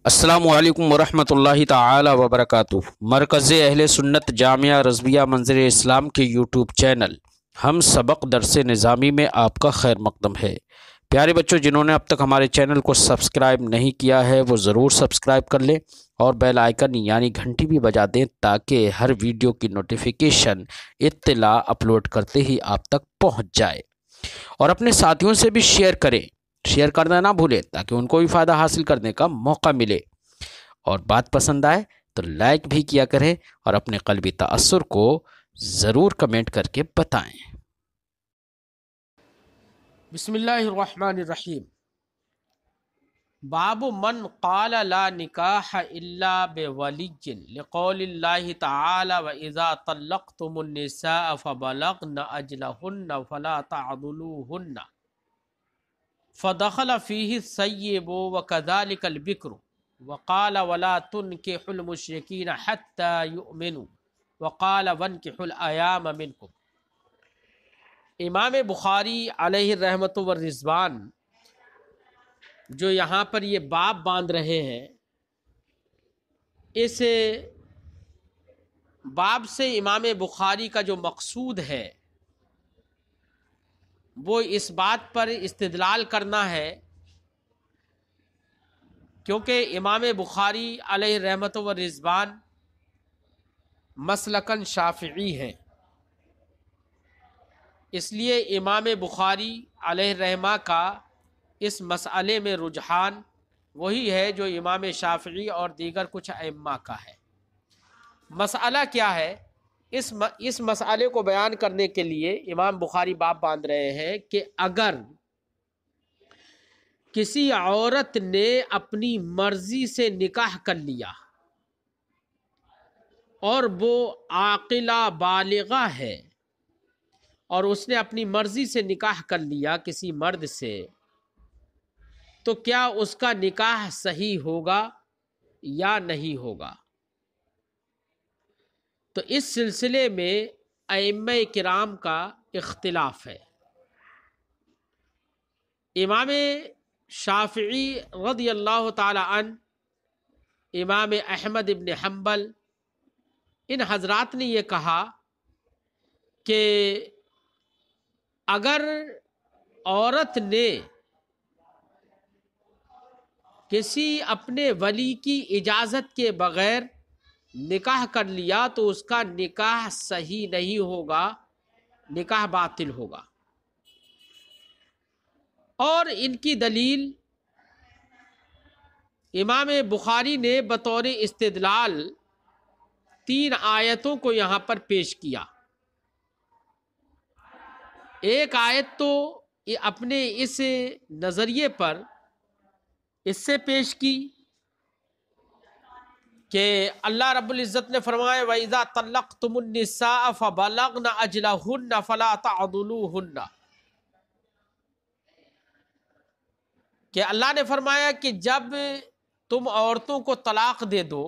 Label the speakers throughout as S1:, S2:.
S1: السلام علیکم ورحمۃ اللہ تعالی وبرکاتہ۔ مرکز اہل سنت جامعہ رضویہ منظر اسلام کے یوٹیوب چینل ہم سبق درس نظامی میں آپ کا خیر مقدم ہے۔ پیارے بچوں، جنہوں نے اب تک ہمارے چینل کو سبسکرائب نہیں کیا ہے وہ ضرور سبسکرائب کر لیں اور بیل آئیکن یعنی گھنٹی بھی بجا دیں تاکہ ہر ویڈیو کی نوٹیفیکیشن اطلاع اپلوڈ کرتے ہی آپ تک پہنچ جائے، اور اپنے ساتھیوں سے بھی شیئر کرنا نہ بھولیں تاکہ ان کو بھی فائدہ حاصل کرنے کا موقع ملے، اور بات پسند آئے تو لائک بھی کیا کریں اور اپنے قلبی تأثر کو ضرور کمنٹ کر کے بتائیں۔ بسم اللہ الرحمن الرحیم۔ باب من قال لا نکاح الا بولی لقول اللہ تعالی وَإِذَا طَلَّقْتُمُ النِّسَاءَ فَبَلَغْنَ أَجْلَهُنَّ فَلَا تَعْضُلُوهُنَّ فَدَخَلَ فِيهِ الثَّيِّبُ وَكَذَلِكَ الْبِكْرُ وَقَالَ وَلَا تُنْكِحُوا الْمُشْرِكِينَ حَتَّى يُؤْمِنُوا وَقَالَ وَانْكِحُوا الْأَيَامَ مِنْكُمْ۔ امام بخاری علیہ الرحمۃ والرضوان جو یہاں پر یہ باب باندھ رہے ہیں، اس باب سے امام بخاری کا جو مقصود ہے وہ اس بات پر استدلال کرنا ہے، کیونکہ امام بخاری علیہ رحمت و رضوان مسلکن شافعی ہیں، اس لیے امام بخاری علیہ رحمہ کا اس مسئلے میں رجحان وہی ہے جو امام شافعی اور دیگر کچھ ائمہ کا ہے۔ مسئلہ کیا ہے؟ اس مسئلے کو بیان کرنے کے لیے امام بخاری باب باندھ رہے ہیں کہ اگر کسی عورت نے اپنی مرضی سے نکاح کر لیا اور وہ عاقلہ بالغہ ہے اور اس نے اپنی مرضی سے نکاح کر لیا کسی مرد سے، تو کیا اس کا نکاح صحیح ہوگا یا نہیں ہوگا؟ تو اس سلسلے میں ائمہ کرام کا اختلاف ہے۔ امام شافعی رضی اللہ تعالی عنہ، امام احمد ابن حنبل، ان حضرات نے یہ کہا کہ اگر عورت نے کسی اپنے ولی کی اجازت کے بغیر نکاح کر لیا تو اس کا نکاح صحیح نہیں ہوگا، نکاح باطل ہوگا۔ اور ان کی دلیل امام بخاری نے بطور استدلال 3 آیتوں کو یہاں پر پیش کیا۔ ایک آیت تو اپنے اس نظریے پر اس سے پیش کی کہ اللہ رب العزت نے فرمایا وَإِذَا طَلَّقْتُمُ النِّسَاءَ فَبَلَغْنَ أَجْلَهُنَّ فَلَا تَعْضُلُوهُنَّ، کہ اللہ نے فرمایا کہ جب تم عورتوں کو طلاق دے دو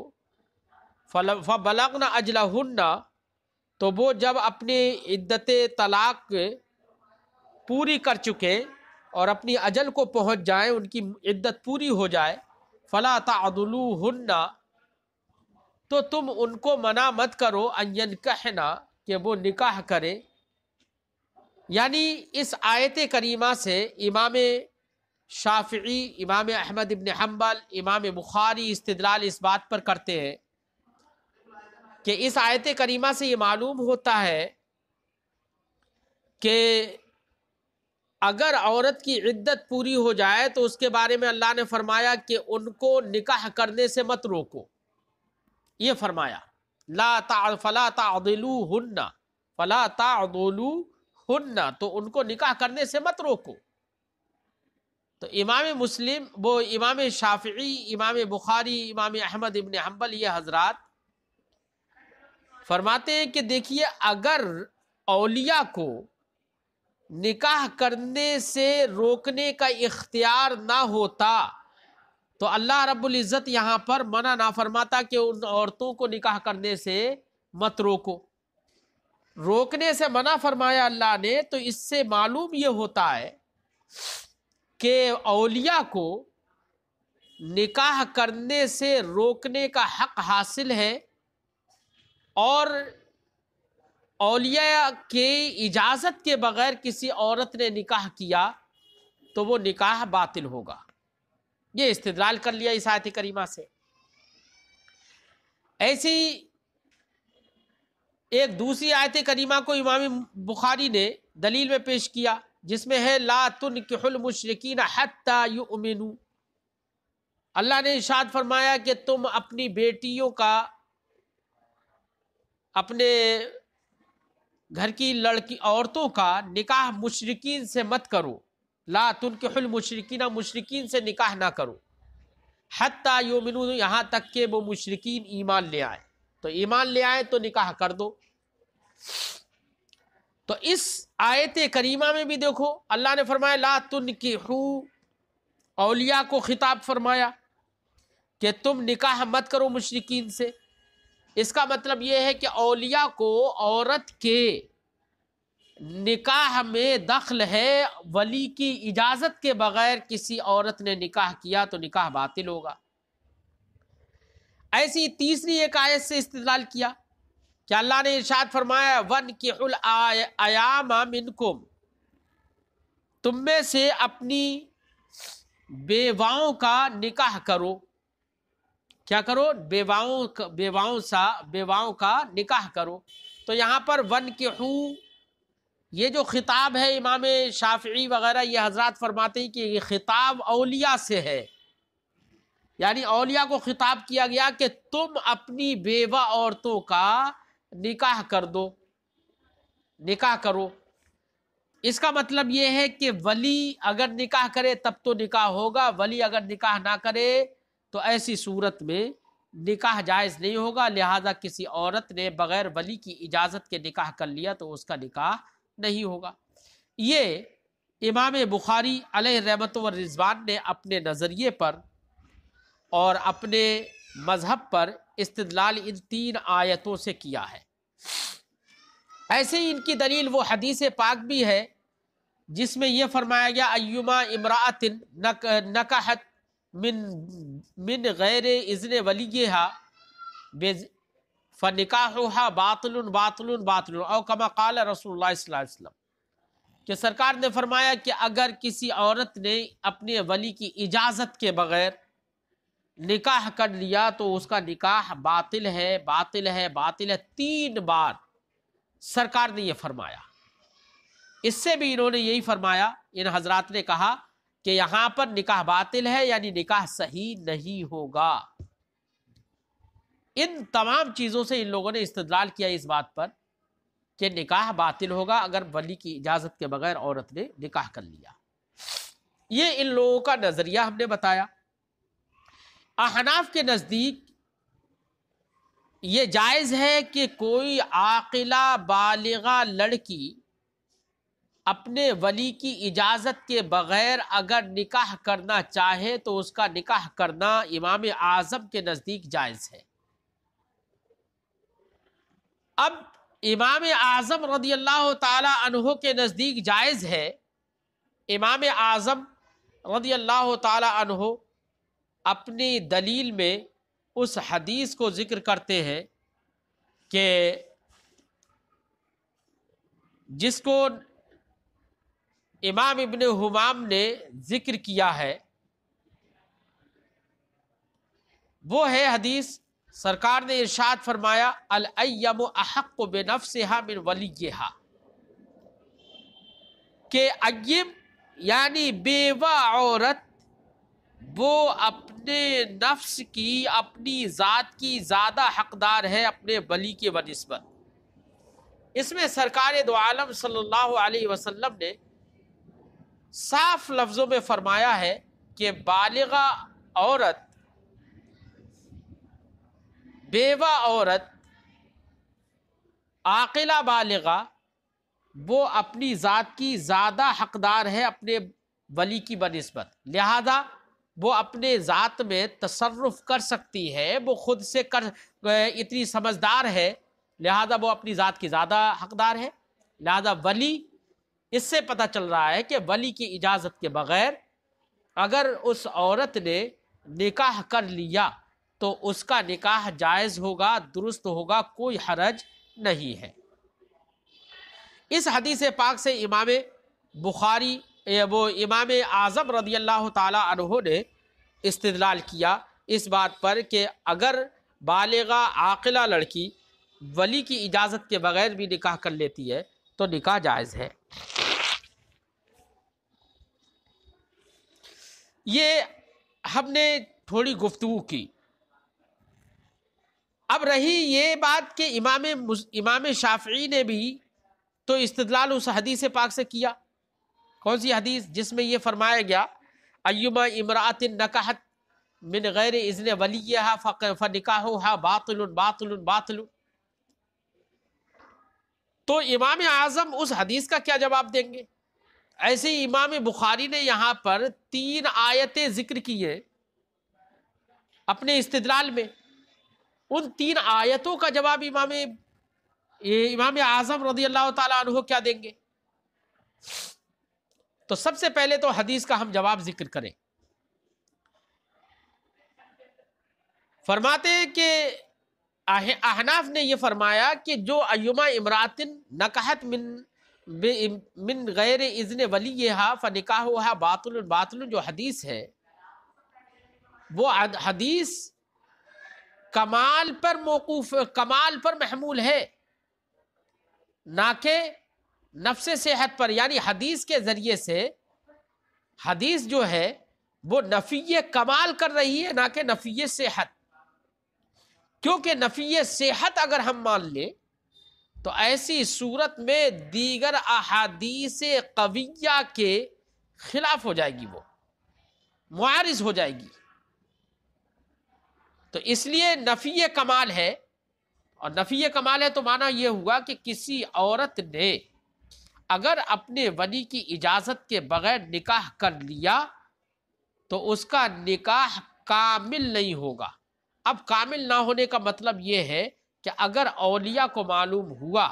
S1: فَبَلَغْنَ أَجْلَهُنَّ، تو وہ جب اپنی عدت طلاق پوری کر چکے اور اپنی اجل کو پہنچ جائیں، ان کی عدت پوری ہو جائے، فَلَا تَعْضُلُوهُنَّ، تو تم ان کو منع مت کرو ان ينکحنا، کہ وہ نکاح کرے۔ یعنی اس آیت کریمہ سے امام شافعی، امام احمد ابن حنبل، امام بخاری استدلال اس بات پر کرتے ہیں کہ اس آیت کریمہ سے یہ معلوم ہوتا ہے کہ اگر عورت کی عدت پوری ہو جائے تو اس کے بارے میں اللہ نے فرمایا کہ ان کو نکاح کرنے سے مت روکو۔ یہ فرمایا فلا تعضلوهن، فلا تعضلوهن، تو ان کو نکاح کرنے سے مت روکو۔ تو امام مسلم، وہ امام شافعی، امام بخاری، امام احمد ابن حنبل، یہ حضرات فرماتے ہیں کہ دیکھیے، اگر اولیاء کو نکاح کرنے سے روکنے کا اختیار نہ ہوتا تو اللہ رب العزت یہاں پر منع نہ فرماتا کہ ان عورتوں کو نکاح کرنے سے مت روکو۔ روکنے سے منع فرمایا اللہ نے، تو اس سے معلوم یہ ہوتا ہے کہ اولیاء کو نکاح کرنے سے روکنے کا حق حاصل ہے، اور اولیاء کے اجازت کے بغیر کسی عورت نے نکاح کیا تو وہ نکاح باطل ہوگا۔ یہ استدلال کر لیا اس آیت کریمہ سے۔ ایسی ایک دوسری آیت کریمہ کو امام بخاری نے دلیل میں پیش کیا، جس میں ہے لا تنکحوا المشرکین حتی یؤمنوا۔ اللہ نے ارشاد فرمایا کہ تم اپنی بیٹیوں کا، اپنے گھر کی لڑکی عورتوں کا نکاح مشرکین سے مت کرو، لا تنکحوا المشرکین، مشرکین سے نکاح نہ کرو، حتی یؤمنوا، یہاں تک کہ وہ مشرکین ایمان لے آئے، تو ایمان لے آئے تو نکاح کر دو۔ تو اس آیت کریمہ میں بھی دیکھو اللہ نے فرمایا لا تنکحوا، اولیاء کو خطاب فرمایا کہ تم نکاح مت کرو مشرکین سے۔ اس کا مطلب یہ ہے کہ اولیاء کو عورت کے نکاح میں دخل ہے، ولی کی اجازت کے بغیر کسی عورت نے نکاح کیا تو نکاح باطل ہوگا۔ ایسی تیسری ایک آیت سے استدلال کیا کہ اللہ نے ارشاد فرمایا وَانْكِحُوا الْأَيَامَ مِنْكُمْ، تم میں سے اپنی بیواؤں کا نکاح کرو۔ کیا کرو؟ بیواؤں کا نکاح کرو۔ تو یہاں پر وَانْكِحُوا، یہ جو خطاب ہے، امام شافعی وغیرہ یہ حضرات فرماتے ہیں کہ یہ خطاب اولیاء سے ہے، یعنی اولیاء کو خطاب کیا گیا کہ تم اپنی بیوہ عورتوں کا نکاح کر دو، نکاح کرو۔ اس کا مطلب یہ ہے کہ ولی اگر نکاح کرے تب تو نکاح ہوگا، ولی اگر نکاح نہ کرے تو ایسی صورت میں نکاح جائز نہیں ہوگا، لہذا کسی عورت نے بغیر ولی کی اجازت کے نکاح کر لیا تو اس کا نکاح نہیں ہوگا۔ یہ امام بخاری علیہ رحمت و رضوان نے اپنے نظریے پر اور اپنے مذہب پر استدلال ان تین آیتوں سے کیا ہے۔ ایسے ہی ان کی دلیل وہ حدیث پاک بھی ہے جس میں یہ فرمایا گیا ایما امرأۃ نکحت من غیر اذن ولیہا فنکاحها باطل باطل باطل، او کما قال رسول اللہ صلی اللہ علیہ وسلم، کہ سرکار نے فرمایا کہ اگر کسی عورت نے اپنے ولی کی اجازت کے بغیر نکاح کر لیا تو اس کا نکاح باطل ہے باطل ہے باطل ہے، 3 بار سرکار نے یہ فرمایا۔ اس سے بھی انہوں نے یہی فرمایا، ان حضرات نے کہا کہ یہاں پر نکاح باطل ہے، یعنی نکاح صحیح نہیں ہوگا۔ ان تمام چیزوں سے ان لوگوں نے استدلال کیا اس بات پر کہ نکاح باطل ہوگا اگر ولی کی اجازت کے بغیر عورت نے نکاح کر لیا۔ یہ ان لوگوں کا نظریہ ہم نے بتایا۔ احناف کے نزدیک یہ جائز ہے کہ کوئی عاقلہ بالغہ لڑکی اپنے ولی کی اجازت کے بغیر اگر نکاح کرنا چاہے تو اس کا نکاح کرنا امام اعظم کے نزدیک جائز ہے۔ اب امام اعظم رضی اللہ تعالی عنہ کے نزدیک جائز ہے۔ امام اعظم رضی اللہ تعالی عنہ اپنی دلیل میں اس حدیث کو ذکر کرتے ہیں کہ جس کو امام ابن حمام نے ذکر کیا ہے، وہ ہے حدیث سرکار نے ارشاد فرمایا الأیم احق بنفسها من ولیہا، کہ ایم یعنی بیوہ عورت وہ اپنے نفس کی، اپنی ذات کی زیادہ حقدار ہے اپنے ولی کے بنسبت۔ اس میں سرکار دو عالم صلی اللہ علیہ وسلم نے صاف لفظوں میں فرمایا ہے کہ بالغہ عورت، بیوہ عورت، عاقلہ بالغہ، وہ اپنی ذات کی زیادہ حقدار ہے اپنے ولی کی بنسبت، لہذا وہ اپنے ذات میں تصرف کر سکتی ہے، وہ خود سے اتنی سمجھدار ہے، لہذا وہ اپنی ذات کی زیادہ حقدار ہے۔ لہذا ولی، اس سے پتہ چل رہا ہے کہ ولی کی اجازت کے بغیر اگر اس عورت نے نکاح کر لیا تو اس کا نکاح جائز ہوگا، درست ہوگا، کوئی حرج نہیں ہے۔ اس حدیث پاک سے امام بخاری وہ امام اعظم رضی اللہ تعالی عنہ نے استدلال کیا اس بات پر کہ اگر بالغہ عاقلہ لڑکی ولی کی اجازت کے بغیر بھی نکاح کر لیتی ہے تو نکاح جائز ہے۔ یہ ہم نے تھوڑی گفتگو کی۔ اب رہی یہ بات کہ امام شافعی نے بھی تو استدلال اس حدیث پاک سے کیا۔ کون سی حدیث؟ جس میں یہ فرمایا گیا ایما امرأۃ نکحت من غیر اذن ولیہا فنکاحها باطل باطل باطل۔ تو امام اعظم اس حدیث کا کیا جواب دیں گے؟ ایسے ہی امام بخاری نے یہاں پر 3 آیتیں ذکر کی ہیں اپنے استدلال میں۔ ان 3 آیتوں کا جواب امام اعظم رضی اللہ تعالیٰ عنہ کیا دیں گے؟ تو سب سے پہلے تو حدیث کا ہم جواب ذکر کریں۔ فرماتے ہیں کہ احناف نے یہ فرمایا کہ جو ایما امراتن نکحت من غیر اذن ولیہا فنکاحها باطل باطل، جو حدیث ہے وہ حدیث کمال پر موقوف، کمال پر محمول ہے، نہ کہ نفس صحت پر۔ یعنی حدیث کے ذریعے سے حدیث جو ہے وہ نفی کمال کر رہی ہے، نہ کہ نفی صحت۔ کیونکہ نفی صحت اگر ہم مان لیں تو ایسی صورت میں دیگر احادیث قویہ کے خلاف ہو جائے گی، وہ معارض ہو جائے گی۔ تو اس لیے نفی کمال ہے، اور نفی کمال ہے تو معنی یہ ہوا کہ کسی عورت نے اگر اپنے ولی کی اجازت کے بغیر نکاح کر لیا تو اس کا نکاح کامل نہیں ہوگا۔ اب کامل نہ ہونے کا مطلب یہ ہے کہ اگر اولیاء کو معلوم ہوا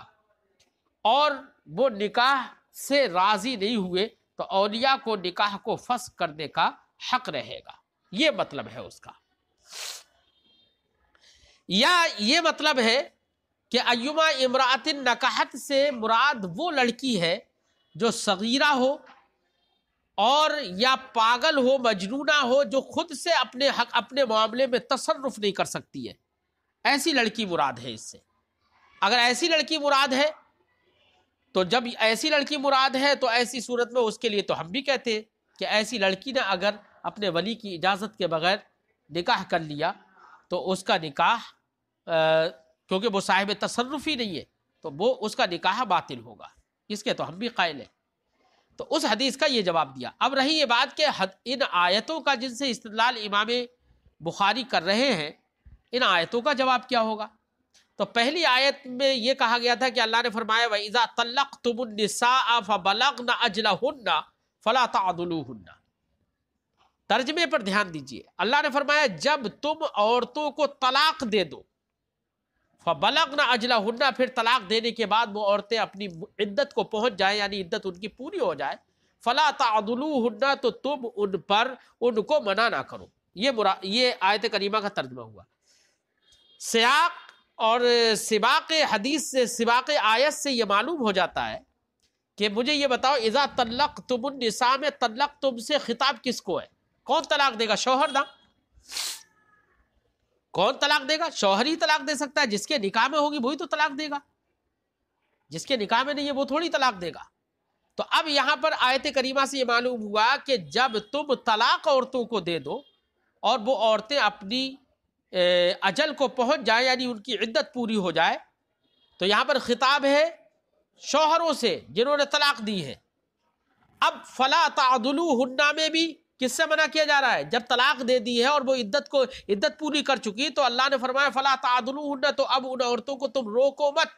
S1: اور وہ نکاح سے راضی نہیں ہوئے تو اولیاء کو نکاح کو فسخ کرنے کا حق رہے گا، یہ مطلب ہے اس کا۔ یا یہ مطلب ہے کہ ایما امرأۃ نکحت سے مراد وہ لڑکی ہے جو صغیرہ ہو اور یا پاگل ہو، مجنونہ ہو، جو خود سے اپنے معاملے میں تصرف نہیں کر سکتی ہے، ایسی لڑکی مراد ہے اس سے۔ اگر ایسی لڑکی مراد ہے تو جب ایسی لڑکی مراد ہے تو ایسی صورت میں اس کے لیے تو ہم بھی کہتے ہیں کہ ایسی لڑکی نے اگر اپنے ولی کی اجازت کے بغیر نکاح کر لیا تو اس کا نکاح کیونکہ وہ صاحب تصرف ہی نہیں ہے تو وہ اس کا نکاح باطل ہوگا، اس کے تو ہم بھی قائل ہیں۔ تو اس حدیث کا یہ جواب دیا۔ اب رہی یہ بات کہ ان آیتوں کا جن سے استدلال امام بخاری کر رہے ہیں، ان آیتوں کا جواب کیا ہوگا؟ تو پہلی آیت میں یہ کہا گیا تھا کہ اللہ نے فرمایا وَإِذَا طَلَّقْتُمُ النِّسَاءَ فَبَلَغْنَ أَجْلَهُنَّ فَلَا تَعْضُلُوهُنَّ۔ ترجمے پر دھیان دیجئے۔ اللہ نے فرمایا جب تم عورتوں کو طلاق دے دو، فَبَلَغْنَ أَجْلَهُنَّ، پھر طلاق دینے کے بعد وہ عورتیں اپنی عدت کو پہنچ جائیں، یعنی عدت ان کی پوری ہو جائے، فَلَا تَعْضُلُوهُنَّ، تو تم ان کو منع نہ کرو۔ یہ آیت کریمہ کا ترجمہ ہوا۔ سیاق اور سباق حدیث سے، سباق آیت سے یہ معلوم ہو جاتا ہے کہ مجھے یہ بتاؤ اذا طلقتم النساء میں طلقتم سے خطاب کس کو ہے؟ کون طلاق دے گا؟ شوہر نا۔ کون طلاق دے گا؟ شوہر ہی طلاق دے سکتا ہے، جس کے نکاح میں ہوگی وہی تو طلاق دے گا، جس کے نکاح میں نہیں ہے وہ تھوڑی طلاق دے گا۔ تو اب یہاں پر آیت کریمہ سے یہ معلوم ہوا کہ جب تم طلاق عورتوں کو دے دو اور وہ عورتیں اپنی اجل کو پہنچ جائیں، یعنی ان کی عدت پوری ہو جائے، تو یہاں پر خطاب ہے شوہروں سے جنہوں نے طلاق دی ہے۔ اب فلا تعضلوهن میں بھی کس سے منع کیا جا رہا ہے؟ جب طلاق دے دی ہے اور وہ عدت پوری کر چکی تو اللہ نے فرمایا فلا تعضلوهن، تو اب ان عورتوں کو تم روکو مت۔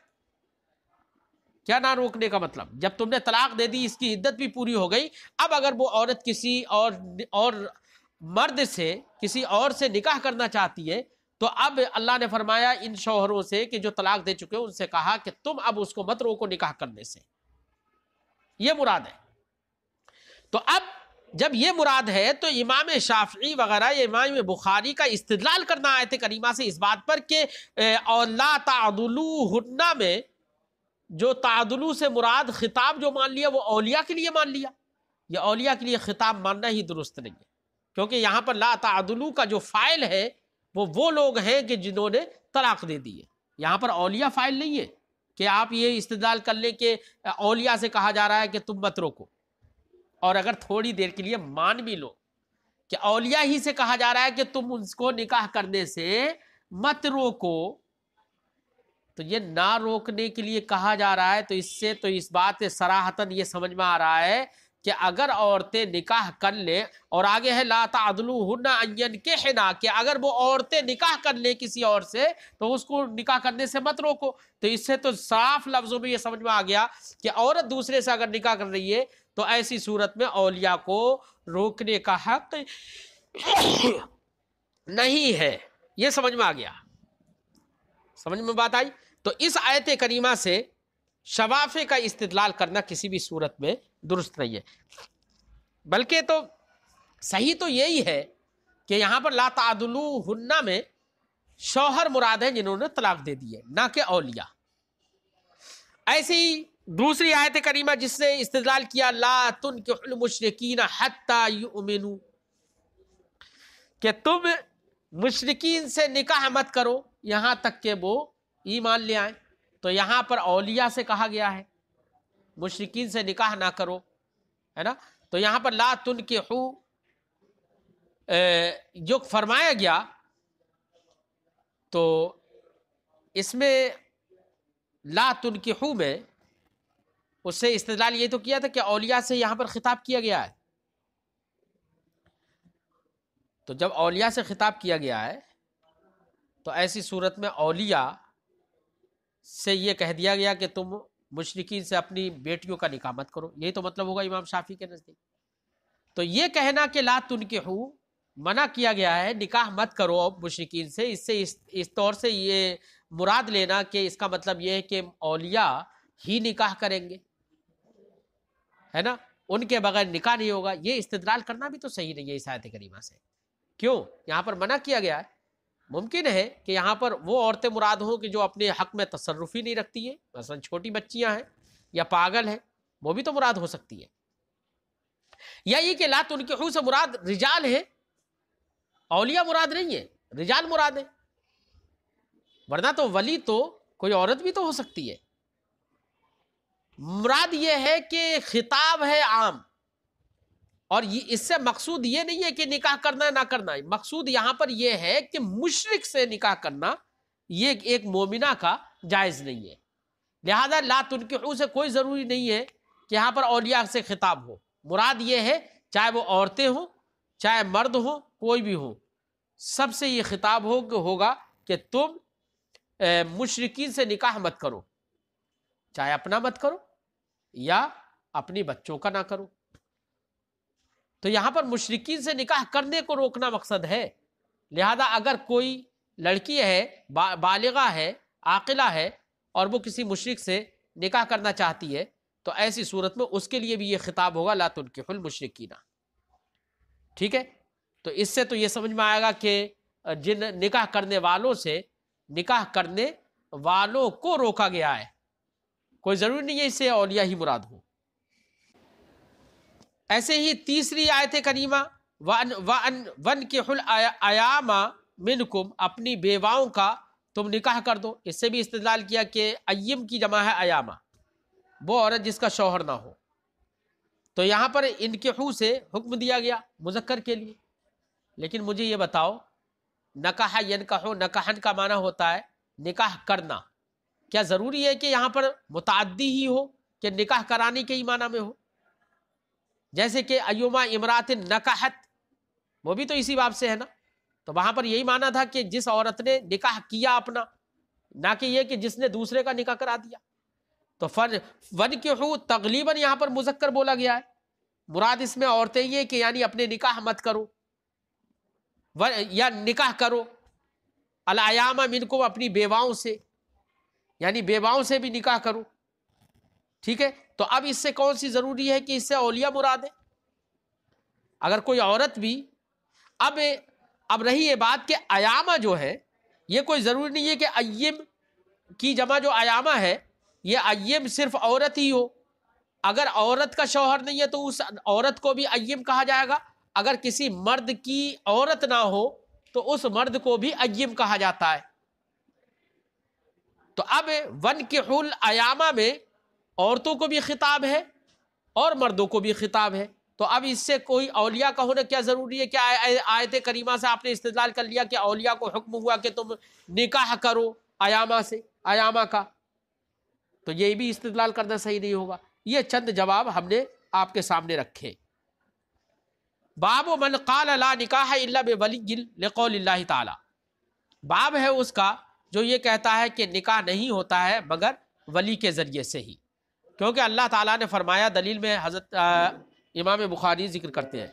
S1: کیا نہ روکنے کا مطلب؟ جب تم نے طلاق دے دی، اس کی عدت بھی پوری ہو گئی، اب اگر وہ عورت کسی اور مرد سے، کسی اور سے نکاح کرنا چاہتی ہے تو اب اللہ نے فرمایا ان شوہروں سے کہ جو طلاق دے چکے ان سے کہا کہ تم اب اس کو مت روکو نکاح کرنے سے، یہ مراد ہے۔ تو اب
S2: جب یہ مراد ہے تو امام شافعی وغیرہ یا امام بخاری کا استدلال کرنا آیت کریمہ سے اس بات پر کہ اور لا تعدلوہن میں جو تعدلو سے مراد خطاب جو مان لیا وہ اولیاء کے لیے مان لیا. یہ اولیاء کے لیے خطاب ماننا ہی درست نہیں ہے، کیونکہ یہاں پر لا تعدلو کا جو فاعل ہے وہ لوگ ہیں کہ جنہوں نے طلاق دے دی ہے. یہاں پر اولیاء فاعل نہیں ہے کہ آپ یہ استدلال کر لیں کہ اولیاء سے کہا جا رہا ہے کہ تم مت روکو، اور اگر تھوڑی دیر کے لیے مان بھی لو کہ اولیاء ہی سے کہا جا رہا ہے کہ تم اس کو نکاح کرنے سے مت روکو، تو یہ نہ روکنے کے لیے کہا جا رہا ہے. تو اس سے تو اس بات سے صراحتاً یہ سمجھ میں آ رہا ہے کہ اگر عورتیں نکاح کر لیں، اور آگے ہے لا تعدلوہن ان ینکحنا، کہ اگر وہ عورتیں نکاح کر لیں کسی اور سے تو اس کو نکاح کرنے سے مت روکو. تو اس سے تو صاف لفظوں میں یہ سمجھ میں آ گیا کہ عورت دوسرے سے اگر نکاح کر رہی ہے تو ایسی صورت میں اولیاء کو روکنے کا حق نہیں ہے. یہ سمجھ میں آ گیا، سمجھ میں بات آئی. تو اس آیت کریمہ سے شوافع کا استدلال کرنا کسی بھی صورت میں درست نہیں ہے، بلکہ تو صحیح تو یہی ہے کہ یہاں پر لا تعدلوہن میں شوہر مراد ہے جنہوں نے طلاق دے دی ہے، نہ کہ اولیاء. ایسی ہی دوسری آیت کریمہ جس سے استدلال کیا لا تنکحوا المشرکین حتی یؤمنوا، کہ تم مشرکین سے نکاح مت کرو یہاں تک کہ وہ ایمان لے آئیں. تو یہاں پر اولیاء سے کہا گیا ہے مشرکین سے نکاح نہ کرو، ہے نا. تو یہاں پر لا تنکحوا جو فرمایا گیا تو اس میں لا تنکحوا میں اس سے استدلال یہ تو کیا تھا کہ اولیاء سے یہاں پر خطاب کیا گیا ہے. تو جب اولیاء سے خطاب کیا گیا ہے تو ایسی صورت میں اولیاء سے یہ کہہ دیا گیا کہ تم مشرکین سے اپنی بیٹیوں کا نکاح مت کرو. یہی تو مطلب ہوگا امام شافعی کے نزدیک. تو یہ کہنا کہ لا تنکحوا منع کیا گیا ہے نکاح مت کرو مشرکین سے، اس طور سے یہ مراد لینا کہ اس کا مطلب یہ ہے کہ اولیاء ہی نکاح کریں گے، ہے نا، ان کے بغیر نکاح نہیں ہوگا. یہ استدلال کرنا بھی تو صحیح نہیں ہے اس آیت کریمہ سے. کیوں؟ یہاں پر منع کیا گیا ہے. ممکن ہے کہ یہاں پر وہ عورتیں مراد ہوں کہ جو اپنے حق میں تصرف ہی نہیں رکھتی ہیں، مثلا چھوٹی بچیاں ہیں یا پاگل ہیں، وہ بھی تو مراد ہو سکتی ہے. یا یہ کہ لا تنکحوا سے مراد رجال ہیں، اولیاء مراد نہیں ہے، رجال مراد ہیں. ورنہ تو ولی تو کوئی عورت بھی تو ہو سکتی ہے. مراد یہ ہے کہ خطاب ہے عام، اور اس سے مقصود یہ نہیں ہے کہ نکاح کرنا نہ کرنا. مقصود یہاں پر یہ ہے کہ مشرک سے نکاح کرنا یہ ایک مومنہ کا جائز نہیں ہے. لہذا لا تنکحوا سے کوئی ضروری نہیں ہے کہ یہاں پر اولیاء سے خطاب ہو. مراد یہ ہے چاہے وہ عورتیں ہوں چاہے مرد ہوں کوئی بھی ہو، سب سے یہ خطاب ہوگا کہ تم مشرکین سے نکاح مت کرو، چاہے اپنا مت کرو یا اپنی بچوں کا نہ کرو. تو یہاں پر مشرکین سے نکاح کرنے کو روکنا مقصد ہے. لہذا اگر کوئی لڑکی ہے، بالغہ ہے، عاقلہ ہے، اور وہ کسی مشرک سے نکاح کرنا چاہتی ہے تو ایسی صورت میں اس کے لیے بھی یہ خطاب ہوگا لا تنکحوا المشرکین. ٹھیک ہے. تو اس سے تو یہ سمجھ میں آئے گا کہ جن نکاح کرنے والوں سے نکاح کرنے والوں کو روکا گیا ہے، کوئی ضروری نہیں ہے اس سے اولیاء ہی مراد ہو. ایسے ہی تیسری آیت کریمہ وَانْكِحُوا الْأَيَامَ مِنْكُمْ، اپنی بیواؤں کا تم نکاح کر دو. اس سے بھی استدلال کیا کہ ایم کی جمع ہے ایامہ، وہ عورت جس کا شوہر نہ ہو. تو یہاں پر انکحو سے حکم دیا گیا مذکر کے لیے. لیکن مجھے یہ بتاؤ، نکاح ینکحو، نکاحن کا معنی ہوتا ہے نکاح کرنا. کیا ضروری ہے کہ یہاں پر متعدی ہی ہو کہ نکاح کرانے کے ہی معنی میں ہو؟ جیسے کہ ایما امرات نکحت، وہ بھی تو اسی باب سے ہے نا. تو وہاں پر یہی معنی تھا کہ جس عورت نے نکاح کیا اپنا، نہ کہ یہ کہ جس نے دوسرے کا نکاح کرا دیا. تو وَانْكِحُوا تغلیباً یہاں پر مذکر بولا گیا ہے. مراد اس میں عورتیں یہ کہ یعنی اپنے نکاح مت کرو یا نکاح کرو. الایام منکم، اپنی بیواؤں سے، یعنی بیواؤں سے بھی نکاح کرو. ٹھیک ہے. تو اب اس سے کون سی ضروری ہے کہ اس سے اولیاء مراد ہے؟ اگر کوئی عورت بھی اب رہی یہ بات کہ ایامہ جو ہے یہ کوئی ضروری نہیں ہے کہ ایم کی جمع جو ایامہ ہے یہ ایم صرف عورت ہی ہو. اگر عورت کا شوہر نہیں ہے تو اس عورت کو بھی ایم کہا جائے گا. اگر کسی مرد کی عورت نہ ہو تو اس مرد کو بھی ایم کہا جاتا ہے. تو اب وَانْكِحُوا الْأَيَامَ میں عورتوں کو بھی خطاب ہے اور مردوں کو بھی خطاب ہے. تو اب اس سے کوئی اولیاء کا ہونا کیا ضروری ہے؟ کیا آیت کریمہ سے آپ نے استدلال کر لیا کہ اولیاء کو حکم ہوا کہ تم نکاح کرو ایامہ کا؟ تو یہ بھی استدلال کرنا صحیح نہیں ہوگا. یہ چند جواب ہم نے آپ کے سامنے رکھے. باب من قال لا نکاح الا بولی لقول اللہ تعالی، باب ہے اس کا جو یہ کہتا ہے کہ نکاح نہیں ہوتا ہے مگر ولی کے ذریعے سے ہی، کیونکہ اللہ تعالیٰ نے فرمایا، دلیل میں حضرت امام بخاری ذکر کرتے ہیں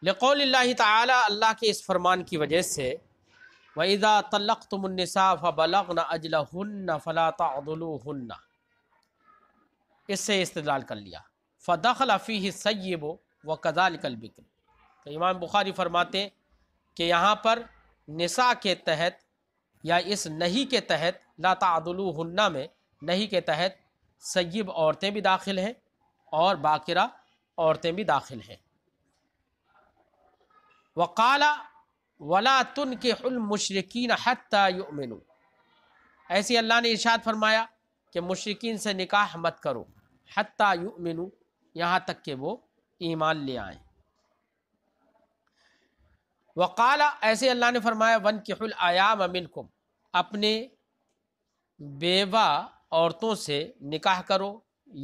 S2: لقول اللہ تعالی، اللہ کے اس فرمان کی وجہ سے، وَإِذَا طَلَّقْتُمُ النِّسَاءَ فَبَلَغْنَ أَجْلَهُنَّ فَلَا تَعْضُلُوهُنَّ، اس سے استدلال کر لیا. فَدَخَلَ فِيهِ السَّيِّبُ وَكَذَلِكَ الْبِكْرُ. تو امام بخاری فرماتے ہیں کہ یہاں پر نساء کے تحت یا اس نہیں کے تحت، لا تعضلوہن میں نہیں کے تحت سیب عورتیں بھی داخل ہیں اور باکرہ عورتیں بھی داخل ہیں. وقال ولا تنکح المشرکین حتی یؤمنوا، ایسی اللہ نے ارشاد فرمایا کہ مشرکین سے نکاح مت کرو، حتی یؤمنوا، یہاں تک کہ وہ ایمان لے آئیں. وقال، ایسے اللہ نے فرمایا، وانکحوا الایام منکم، اپنے بیوہ عورتوں سے نکاح کرو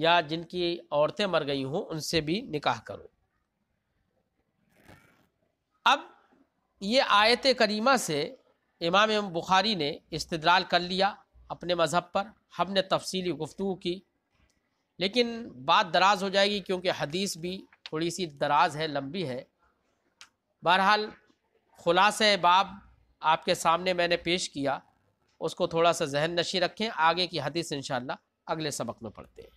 S2: یا جن کی عورتیں مر گئی ہوں ان سے بھی نکاح کرو. اب یہ آیت کریمہ سے امام بخاری نے استدلال کر لیا اپنے مذہب پر. ہم نے تفصیلی گفتگو کی لیکن بات دراز ہو جائے گی کیونکہ حدیث بھی تھوڑی سی دراز ہے، لمبی ہے. بہرحال خلاصہ باب آپ کے سامنے میں نے پیش کیا، اس کو تھوڑا سا ذہن نشی رکھیں. آگے کی حدیث انشاءاللہ اگلے سبق میں پڑھتے ہیں.